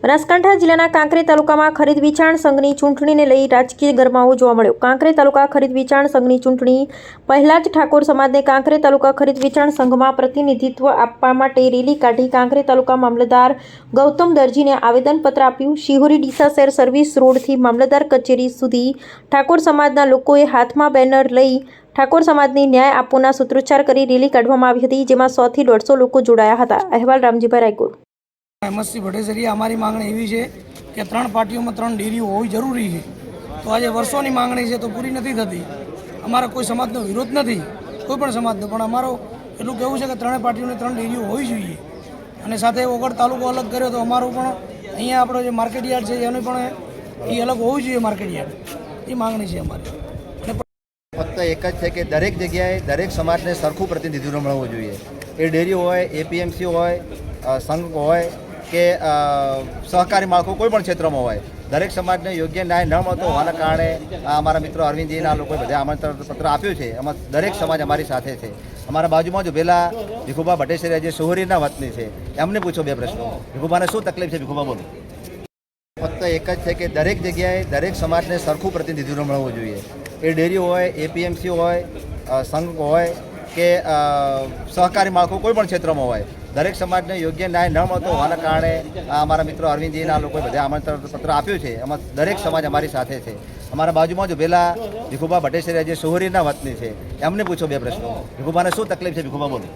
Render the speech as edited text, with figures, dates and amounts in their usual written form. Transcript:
બનાસકાંઠા જિલ્લાના કાંકરેજ તાલુકામાં ખરીદ વેચાણ સંઘની ચૂંટણીને લઈ રાજકીય ગરમાવો જોવા મળ્યો। કાંકરેજ તાલુકા ખરીદ વેચાણ સંઘની ચૂંટણી પહેલા જ ઠાકોર સમાજને કાંકરેજ તાલુકા ખરીદ વેચાણ સંઘમાં પ્રતિનિધિત્વ આપવા માટે રેલી કાઢી કાંકરેજ તાલુકા મામલતદાર ગૌતમ દરજીને આવેદનપત્ર આપ્યું। શિહોરી ડીસા શહેર સર્વિસ રોડથી મામલતદાર કચેરી સુધી ઠાકોર સમાજના લોકોએ હાથમાં બેનર લઈ ઠાકોર સમાજને ન્યાય આપવાના સૂત્રોચ્ચાર કરી રેલી કાઢવામાં આવી હતી, જેમાં 100 થી 150 લોકો જોડાયા હતા। અહેવાલ રામજીભાઈ રાયકોર। એમએસસી ભટ્ટેસરિયા અમારી માંગણી એવી છે કે 3 પાર્ટીઓમાં 3 ડેરીઓ હોવી જરૂરી છે। તો આજે વર્ષોની માંગણી છે તો પૂરી નથી થતી। અમારા કોઈ સમાજનો વિરોધ નથી, કોઈ પણ સમાજનો, પણ અમારો એટલું કહેવું છે કે 3 પાર્ટીઓને 3 ડેરીઓ હોવી જોઈએ। અને સાથે ઓગળ તાલુકો અલગ કર્યો તો અમારું પણ અહીંયા આપણો જે માર્કેટયાર્ડ છે એનું પણ એ અલગ હોવું જોઈએ માર્કેટયાર્ડ। એ માંગણી છે અમારી। ફક્ત એક જ છે કે દરેક જગ્યાએ દરેક સમાજને સરખું પ્રતિનિધિત્વ મળવું જોઈએ। એ ડેરીઓ હોય, એપીએમસી હોય, સંઘ હોય કે સહકારી માળખું કોઈ પણ ક્ષેત્રમાં હોય, દરેક સમાજને યોગ્ય ન્યાય ન મળતો હોવાના કારણે અમારા મિત્રો અરવિંદજીના લોકોએ બધા આમંત્રણ પત્ર આપ્યું છે। એમાં દરેક સમાજ અમારી સાથે છે। અમારા બાજુમાં જ ઉભેલા ભીખુભા ભટ્ટેસરિયા જે શિહોરીના વતની છે, એમને પૂછો 2 પ્રશ્નો। ભીખુભાને શું તકલીફ છે? ભીખુભા બોલો। ફક્ત એક જ છે કે દરેક જગ્યાએ દરેક સમાજને સરખું પ્રતિનિધિત્વ મળવું જોઈએ। એ ડેરીઓ હોય, એપીએમસી હોય, સંઘ હોય કે સહકારી માળખું કોઈ પણ ક્ષેત્રમાં હોય, દરેક સમાજને યોગ્ય ન્યાય ન મળતો હોવાના કારણે અમારા મિત્રો અરવિંદજીના લોકોએ બધા આમંત્રણ પત્ર આપ્યું છે। એમાં દરેક સમાજ અમારી સાથે છે। અમારા બાજુમાં જ ઉભેલા ભીખુભા ભટ્ટેસરિયા જે શિહોરીના વતની છે, એમને પૂછો 2 પ્રશ્નો। ભીખુભાને શું તકલીફ છે? ભીખુભા બોલો।